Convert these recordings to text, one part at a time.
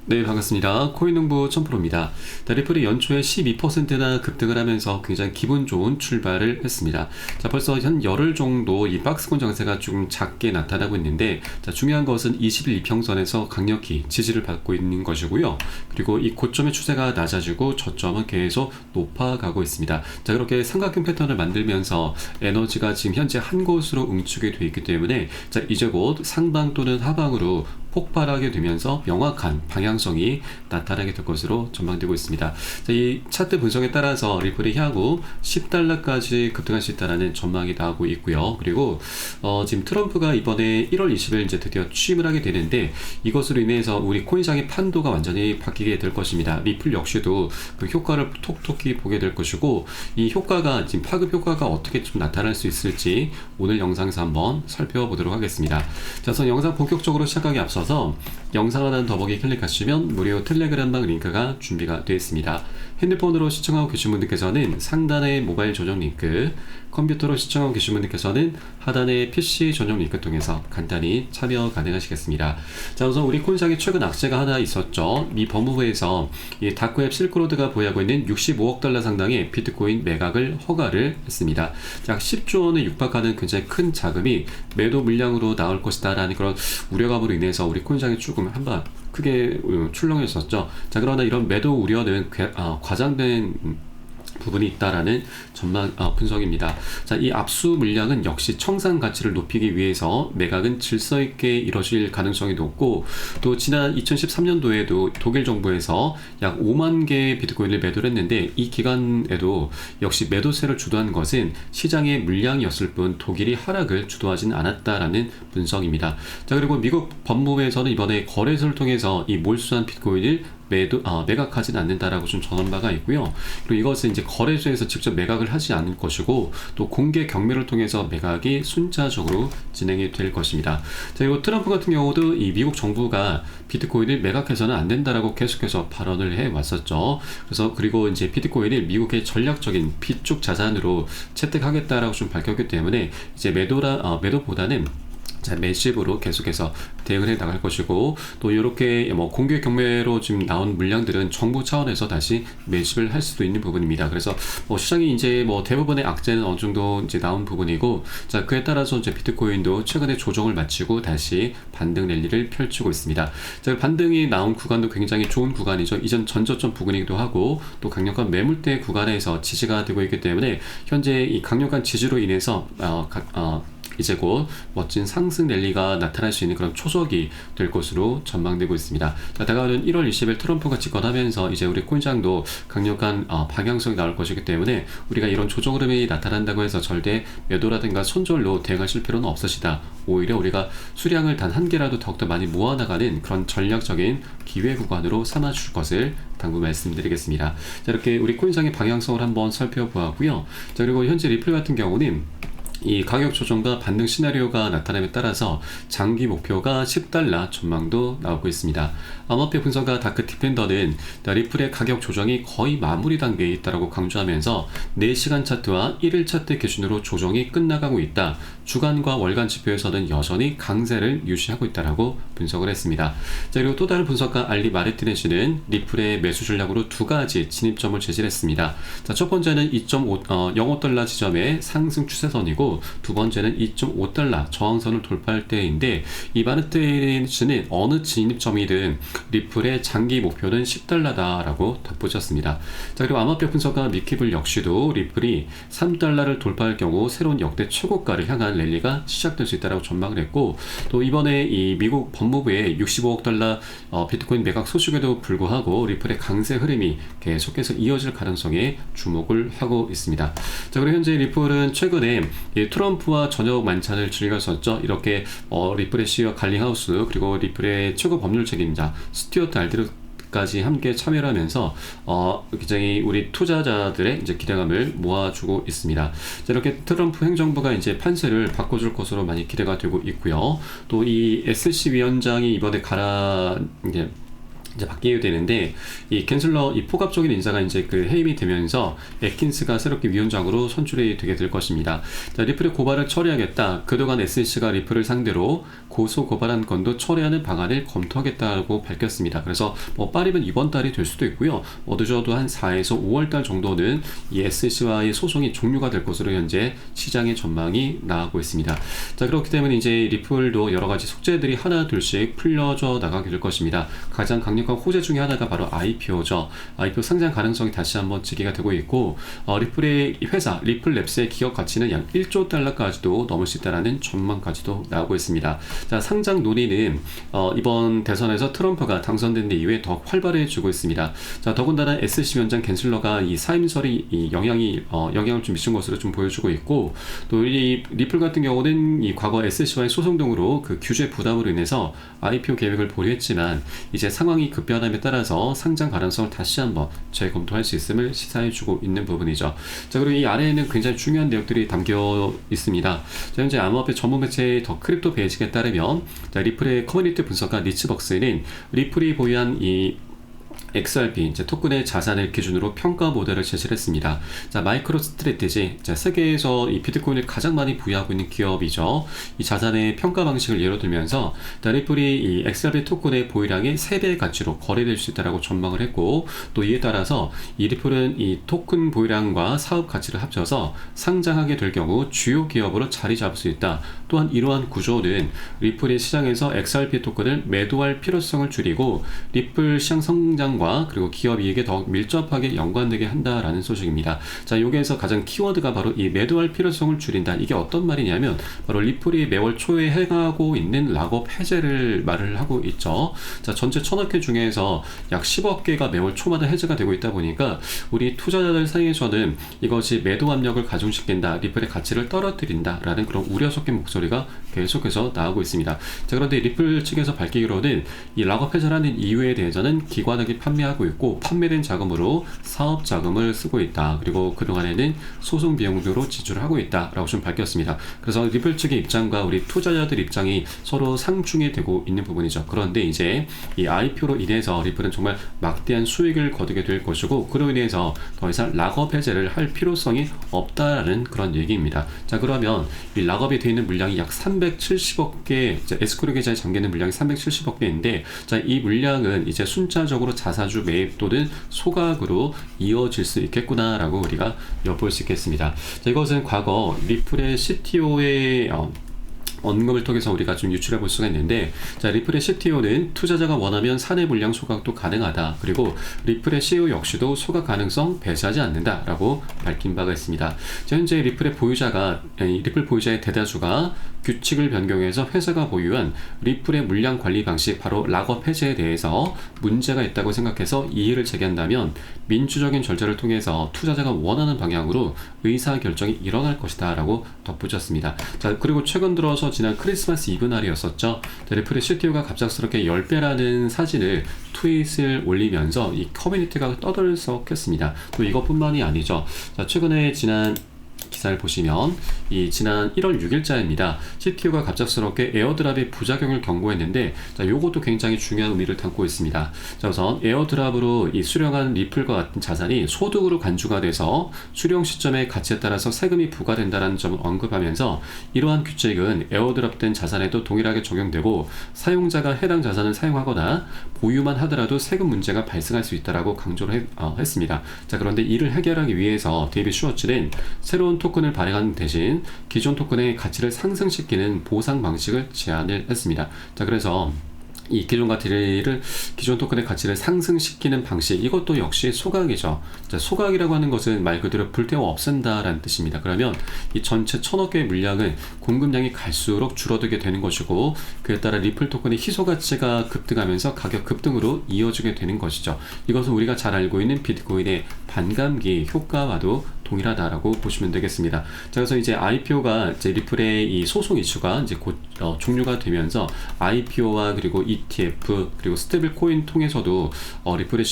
네, 반갑습니다. 코인농부 천프로입니다. 리플이 연초에 12%나 급등을 하면서 굉장히 기분 좋은 출발을 했습니다. 자, 벌써 한 열흘 정도 이 박스권 장세가 조금 작게 나타나고 있는데, 자, 중요한 것은 21 이평선에서 강력히 지지를 받고 있는 것이고요. 그리고 이 고점의 추세가 낮아지고 저점은 계속 높아가고 있습니다. 자, 그렇게 삼각형 패턴을 만들면서 에너지가 지금 현재 한 곳으로 응축이 되어 있기 때문에, 자, 이제 곧 상방 또는 하방으로 폭발하게 되면서 명확한 방향성이 나타나게 될 것으로 전망되고 있습니다. 자, 이 차트 분석에 따라서 리플이 향후 10달러까지 급등할 수 있다는 전망이 나오고 있고요. 그리고 지금 트럼프가 이번에 1월 20일 이제 드디어 취임을 하게 되는데, 이것으로 인해서 우리 코인시장의 판도가 완전히 바뀌게 될 것입니다. 리플 역시도 그 효과를 톡톡히 보게 될 것이고, 이 효과가 지금 파급 효과가 어떻게 좀 나타날 수 있을지 오늘 영상에서 한번 살펴보도록 하겠습니다. 자, 우선 영상 본격적으로 시작하기 앞서서 영상 하나 더보기 클릭하시면 무료 텔레그램방 링크가 준비가 되어 있습니다. 핸드폰으로 시청하고 계신 분들께서는 상단의 모바일 전용 링크, 컴퓨터로 시청하고 계신 분들께서는 하단의 PC 전용 링크 통해서 간단히 참여 가능하시겠습니다. 자, 우선 우리 코인시장에 최근 악재가 하나 있었죠. 미 법무부에서 이 다크웹 실크로드가 보유하고 있는 65억 달러 상당의 비트코인 매각을 허가를 했습니다. 약 10조 원에 육박하는 굉장히 큰 자금이 매도 물량으로 나올 것이다 라는 그런 우려감으로 인해서 우리 코인시장이 조금 한번 크게 출렁였었죠. 자, 그러나 이런 매도 우려는 과장된 부분이 있다라는 전망 분석입니다. 자, 이 압수 물량은 역시 청산 가치를 높이기 위해서 매각은 질서 있게 이뤄질 가능성이 높고, 또 지난 2013년도에도 독일 정부에서 약 5만 개의 비트코인을 매도를 했는데, 이 기간에도 역시 매도세를 주도한 것은 시장의 물량이었을 뿐 독일이 하락을 주도하진 않았다라는 분석입니다. 자, 그리고 미국 법무부에서는 이번에 거래소를 통해서 이 몰수한 비트코인을 매각하지는 않는다라고 좀 전한 바가 있고요. 그리고 이것은 이제 거래소에서 직접 매각을 하지 않을 것이고, 또 공개 경매를 통해서 매각이 순차적으로 진행이 될 것입니다. 자, 그리고 트럼프 같은 경우도 이 미국 정부가 비트코인을 매각해서는 안 된다라고 계속해서 발언을 해 왔었죠. 그리고 이제 비트코인을 미국의 전략적인 비축 자산으로 채택하겠다라고 좀 밝혔기 때문에 이제 매도보다는 매집으로 계속해서 대응을 해 나갈 것이고, 또 이렇게 공개 경매로 지금 나온 물량들은 정부 차원에서 다시 매집을 할 수도 있는 부분입니다. 그래서 시장이 이제 대부분의 악재는 어느 정도 이제 나온 부분이고, 자, 그에 따라서 이제 비트코인도 최근에 조정을 마치고 다시 반등 랠리를 펼치고 있습니다. 자, 반등이 나온 구간도 굉장히 좋은 구간이죠. 이전 전저점 부근이기도 하고, 또 강력한 매물대 구간에서 지지가 되고 있기 때문에 현재 이 강력한 지지로 인해서 이제 곧 멋진 상승 랠리가 나타날 수 있는 그런 초석이 될 것으로 전망되고 있습니다. 자, 다가오는 1월 20일 트럼프가 집권하면서 이제 우리 코인시장도 강력한 방향성이 나올 것이기 때문에 우리가 이런 조정 흐름이 나타난다고 해서 절대 매도라든가 손절로 대응하실 필요는 없으시다. 오히려 우리가 수량을 단 한 개라도 더욱더 많이 모아나가는 그런 전략적인 기회 구간으로 삼아줄 것을 당부 말씀드리겠습니다. 자, 이렇게 우리 코인시장의 방향성을 한번 살펴보았고요. 자, 그리고 현재 리플 같은 경우는 이 가격 조정과 반등 시나리오가 나타남에 따라서 장기 목표가 10달러 전망도 나오고 있습니다. 암호화폐 분석가 다크 디펜더는 리플의 가격 조정이 거의 마무리 단계에 있다고 강조하면서 4시간 차트와 1일 차트 기준으로 조정이 끝나가고 있다. 주간과 월간 지표에서는 여전히 강세를 유지하고 있다고 분석을 했습니다. 자, 그리고 또 다른 분석가 알리 마르티네스는 리플의 매수 전략으로 두 가지 진입점을 제시했습니다. 자, 첫 번째는 2.05달러 지점의 상승 추세선이고, 두 번째는 2.5달러 저항선을 돌파할 때인데, 이 마르티네스는 어느 진입점이든 리플의 장기 목표는 10달러다라고 덧붙였습니다. 자, 그리고 암호화폐 분석가 미키블 역시도 리플이 3달러를 돌파할 경우 새로운 역대 최고가를 향한 랠리가 시작될 수 있다고 전망을 했고, 또 이번에 이 미국 법무부의 65억 달러 비트코인 매각 소식에도 불구하고 리플의 강세 흐름이 계속해서 이어질 가능성에 주목을 하고 있습니다. 자, 그리고 현재 리플은 최근에 트럼프와 저녁 만찬을 즐겼었죠. 이렇게 리플의 CEO 갈링하우스, 그리고 리플의 최고 법률 책임자 스튜어트 알드까지 함께 참여를 하면서 굉장히 우리 투자자들의 이제 기대감을 모아주고 있습니다. 자, 이렇게 트럼프 행정부가 이제 판세를 바꿔줄 것으로 많이 기대가 되고 있고요. 또 이 SEC 위원장이 이번에 이제 바뀌게 되는데, 이 캔슬러 이 포갑적인 인사가 이제 그 해임이 되면서 애킨스가 새롭게 위원장으로 선출이 되게 될 것입니다. 자, 리플의 고발을 처리하겠다. 그동안 SEC가 리플을 상대로 고소 고발한 건도 처리하는 방안을 검토하겠다고 밝혔습니다. 그래서 뭐 빠르면 이번 달이 될 수도 있고요. 늦어도 한 4에서 5월 달 정도는 이 SEC와의 소송이 종료가 될 것으로 현재 시장의 전망이 나오고 있습니다. 자, 그렇기 때문에 이제 리플도 여러 가지 숙제들이 하나 둘씩 풀려져 나가게 될 것입니다. 가장 강력한 호재 중에 하나가 바로 IPO죠. IPO 상장 가능성이 다시 한번 제기가 되고 있고, 리플의 회사 리플랩스의 기업 가치는 약 1조 달러까지도 넘을 수 있다는 전망까지도 나오고 있습니다. 자, 상장 논의는 이번 대선에서 트럼프가 당선된 이후에 더 활발해지고 있습니다. 자, 더군다나 SEC 위원장 갠슬러가 이 사임설이 이 영향을 좀 미친 것으로 좀 보여주고 있고, 또 이 리플 같은 경우는 이 과거 SEC와의 소송 등으로 그 규제 부담으로 인해서 IPO 계획을 보류했지만, 이제 상황이 급변함에 따라서 상장 가능성을 다시 한번 재검토할 수 있음을 시사해주고 있는 부분이죠. 자, 그리고 이 아래에는 굉장히 중요한 내용들이 담겨 있습니다. 자, 현재 암호화폐 전문 매체 더 크립토 베이직에 따르면, 자, 리플의 커뮤니티 분석가 리치벅스는 리플이 보유한 이 XRP 이제 토큰의 자산을 기준으로 평가 모델을 제시를 했습니다. 자, 마이크로 스트래티지, 자, 세계에서 이 비트코인을 가장 많이 보유하고 있는 기업이죠. 이 자산의 평가 방식을 예로 들면서 리플이 이 XRP 토큰의 보유량의 3배의 가치로 거래될 수 있다라고 전망을 했고, 또 이에 따라서 이 리플은 이 토큰 보유량과 사업 가치를 합쳐서 상장하게 될 경우 주요 기업으로 자리 잡을 수 있다. 또한 이러한 구조는 리플의 시장에서 XRP 토큰을 매도할 필요성을 줄이고 리플 시장 성장과 그리고 기업 이익에 더 밀접하게 연관되게 한다라는 소식입니다. 자, 여기에서 가장 키워드가 바로 이 매도할 필요성을 줄인다. 이게 어떤 말이냐면 바로 리플이 매월 초에 행하고 있는 락업 해제를 말을 하고 있죠. 자, 전체 1000억 개 중에서 약 10억 개가 매월 초마다 해제가 되고 있다 보니까 우리 투자자들 사이에서는 이것이 매도 압력을 가중시킨다, 리플의 가치를 떨어뜨린다라는 그런 우려 섞인 목소리가 계속해서 나오고 있습니다. 자, 그런데 리플 측에서 밝히기로는 이 락업 해제를 하는 이유에 대해서는 기관에게 판매하고 있고 판매된 자금으로 사업 자금을 쓰고 있다. 그리고 그동안에는 소송 비용으로 지출을 하고 있다라고 좀 밝혔습니다. 그래서 리플 측의 입장과 우리 투자자들 입장이 서로 상충이 되고 있는 부분이죠. 그런데 이제 이 IPO로 인해서 리플은 정말 막대한 수익을 거두게 될 것이고, 그로 인해서 더 이상 락업 해제를 할 필요성이 없다라는 그런 얘기입니다. 자, 그러면 이 락업이 되어 있는 물량이 약 370억 개, 에스크로 계좌에 잠기는 물량이 370억 개인데, 자, 이 물량은 이제 순차적으로 자사주 매입 또는 소각으로 이어질 수 있겠구나라고 우리가 엿볼 수 있겠습니다. 자, 이것은 과거 리플의 CTO의 언급을 통해서 우리가 좀 유출해 볼 수가 있는데, 자, 리플의 CTO는 투자자가 원하면 사내 물량 소각도 가능하다. 그리고 리플의 CEO 역시도 소각 가능성 배제하지 않는다라고 밝힌 바가 있습니다. 자, 현재 리플의 리플 보유자의 대다수가 규칙을 변경해서 회사가 보유한 리플의 물량 관리 방식, 바로 락업 해제에 대해서 문제가 있다고 생각해서 이의를 제기한다면 민주적인 절차를 통해서 투자자가 원하는 방향으로 의사결정이 일어날 것이다 라고 덧붙였습니다. 자, 그리고 최근 들어서 지난 크리스마스 이브 날이었었죠. 리플의 CTO가 갑작스럽게 10배라는 사진을 트윗을 올리면서 이 커뮤니티가 떠들썩했습니다. 또 이것뿐만이 아니죠. 자, 최근에 지난 기사를 보시면 이 지난 1월 6일자입니다. CTO가 갑작스럽게 에어드랍의 부작용을 경고했는데, 자, 요것도 굉장히 중요한 의미를 담고 있습니다. 자, 우선 에어드랍으로 이 수령한 리플과 같은 자산이 소득으로 간주가 돼서 수령 시점의 가치에 따라서 세금이 부과된다는 점을 언급하면서, 이러한 규칙은 에어드랍된 자산에도 동일하게 적용되고 사용자가 해당 자산을 사용하거나 보유만 하더라도 세금 문제가 발생할 수 있다라고 강조를 했습니다. 자, 그런데 이를 해결하기 위해서 데이빗 슈워츠는 새로운 토큰을 발행하는 대신 기존 토큰의 가치를 상승시키는 보상 방식을 제안을 했습니다. 자, 그래서 이 기존 토큰의 가치를 상승시키는 방식, 이것도 역시 소각이죠. 자, 소각이라고 하는 것은 말 그대로 불태워 없앤다라는 뜻입니다. 그러면 이 전체 1000억 개의 물량은 공급량이 갈수록 줄어들게 되는 것이고, 그에 따라 리플 토큰의 희소 가치가 급등하면서 가격 급등으로 이어지게 되는 것이죠. 이것은 우리가 잘 알고 있는 비트코인의 반감기 효과와도 동일하다라고 보시면 되겠습니다. 자, 그래서 이제 IPO가 이제 리플의 이 소송 이슈가 이제 곧 종료가 되면서 IPO와 그리고 ETF 그리고 스테이블 코인 통해서도 리플의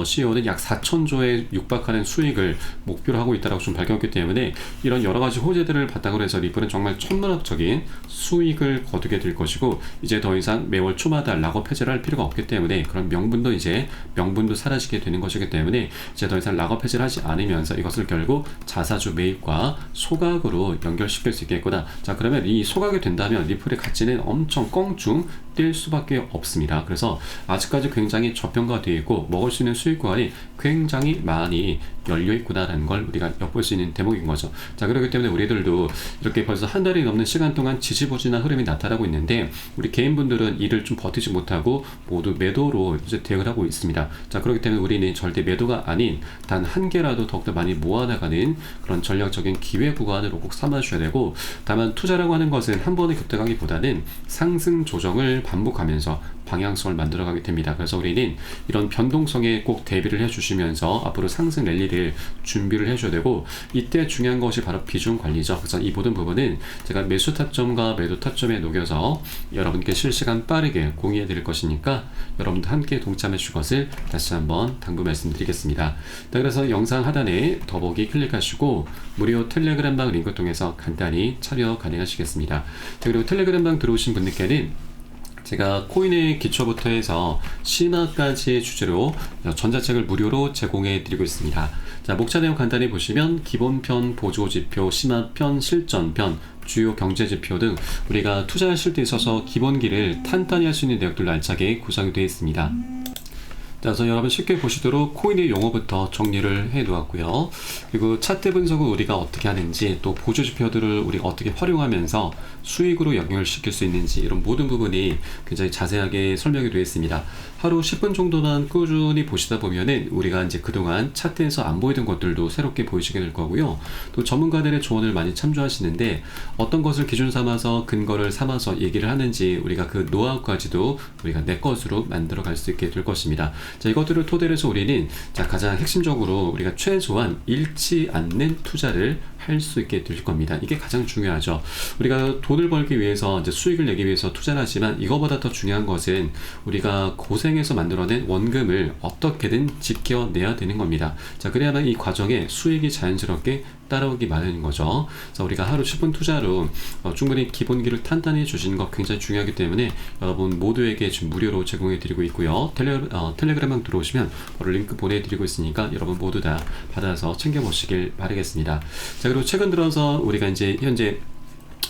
CEO는 약 4천조에 육박하는 수익을 목표로 하고 있다라고 좀 밝혔기 때문에 이런 여러 가지 호재들을 바탕으로 해서 리플은 정말 천문학적인 수익을 거두게 될 것이고, 이제 더 이상 매월 초마다 락업 해제를 할 필요가 없기 때문에 그런 명분도 사라지게 되는 것이기 때문에 이제 더 이상 락업 해제를 하지 않으면서 이것을 결국 자사주 매입과 소각으로 연결시킬 수 있겠구나. 자, 그러면 이 소각이 된다면 리플의 가치는 엄청 껑충 뛸 수밖에 없습니다. 그래서 아직까지 굉장히 저평가되어 있고 먹을 수 있는 수익 구간이 굉장히 많이 열려 있구나라는 걸 우리가 엿볼 수 있는 대목인 거죠. 자, 그렇기 때문에 우리들도 이렇게 벌써 한 달이 넘는 시간 동안 지지부진한 흐름이 나타나고 있는데, 우리 개인분들은 이를 좀 버티지 못하고 모두 매도로 이제 대응을 하고 있습니다. 자, 그렇기 때문에 우리는 절대 매도가 아닌 단 한 개라도 더욱더 많이 모아나가는 그런 전략적인 기회 구간으로 꼭 삼아주셔야 되고, 다만 투자라고 하는 것은 한 번에 급등하기보다는 상승 조정을 반복하면서 방향성을 만들어가게 됩니다. 그래서 우리는 이런 변동성에 꼭 대비를 해주시면서 앞으로 상승 랠리를 준비를 해줘야 되고, 이때 중요한 것이 바로 비중 관리죠. 그래서 이 모든 부분은 제가 매수 타점과 매도 타점에 녹여서 여러분께 실시간 빠르게 공유해 드릴 것이니까 여러분도 함께 동참해 주실 것을 다시 한번 당부 말씀드리겠습니다. 자, 그래서 영상 하단에 더보기 클릭하시고 무료 텔레그램방 링크 통해서 간단히 참여 가능하시겠습니다. 자, 그리고 텔레그램방 들어오신 분들께는 제가 코인의 기초부터 해서 심화까지의 주제로 전자책을 무료로 제공해 드리고 있습니다. 자, 목차 내용 간단히 보시면 기본편, 보조지표, 심화편, 실전편, 주요 경제지표 등 우리가 투자하실 때 있어서 기본기를 탄탄히 할 수 있는 내용들로 알차게 구성이 되어 있습니다. 자, 그래서 여러분 쉽게 보시도록 코인의 용어부터 정리를 해 놓았고요. 그리고 차트 분석을 우리가 어떻게 하는지, 또 보조지표들을 우리가 어떻게 활용하면서 수익으로 연결시킬 수 있는지, 이런 모든 부분이 굉장히 자세하게 설명이 되어 있습니다. 하루 10분 정도만 꾸준히 보시다 보면은 우리가 이제 그동안 차트에서 안 보이던 것들도 새롭게 보이시게 될 거고요. 또 전문가들의 조언을 많이 참조하시는데 어떤 것을 기준 삼아서 근거를 삼아서 얘기를 하는지 우리가 그 노하우까지도 우리가 내 것으로 만들어 갈 수 있게 될 것입니다. 자, 이것들을 토대로 해서 우리는 가장 핵심적으로 우리가 최소한 잃지 않는 투자를 할 수 있게 될 겁니다. 이게 가장 중요하죠. 우리가 돈을 벌기 위해서 이제 수익을 내기 위해서 투자를 하지만 이거보다 더 중요한 것은 우리가 고생해서 만들어낸 원금을 어떻게든 지켜내야 되는 겁니다. 자, 그래야만 이 과정에 수익이 자연스럽게 따라오기 마련인 거죠. 그래서 우리가 하루 10분 투자로 충분히 기본기를 탄탄히 해주시는 거 굉장히 중요하기 때문에 여러분 모두에게 지금 무료로 제공해 드리고 있고요. 텔레그램방 들어오시면 바로 링크 보내드리고 있으니까 여러분 모두 다 받아서 챙겨보시길 바라겠습니다. 자, 그리고 최근 들어서 우리가 이제 현재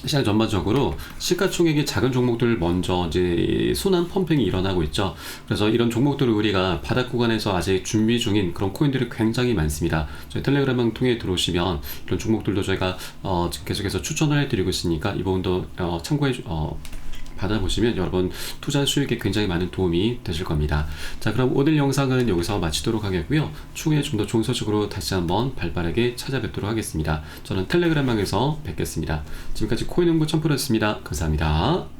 시장 전반적으로 시가총액이 작은 종목들 먼저 이제 순환 펌핑이 일어나고 있죠. 그래서 이런 종목들을 우리가 바닥 구간에서 아직 준비 중인 그런 코인들이 굉장히 많습니다. 저희 텔레그램방 통해 들어오시면 이런 종목들도 저희가 지금 계속해서 추천을 해드리고 있으니까 이 부분도 참고해 받아보시면 여러분 투자 수익에 굉장히 많은 도움이 되실 겁니다. 자, 그럼 오늘 영상은 여기서 마치도록 하겠고요. 추후에 좀 더 좋은 소식으로 다시 한번 발빠르게 찾아뵙도록 하겠습니다. 저는 텔레그램방에서 뵙겠습니다. 지금까지 코인홍보 첨프로였습니다. 감사합니다.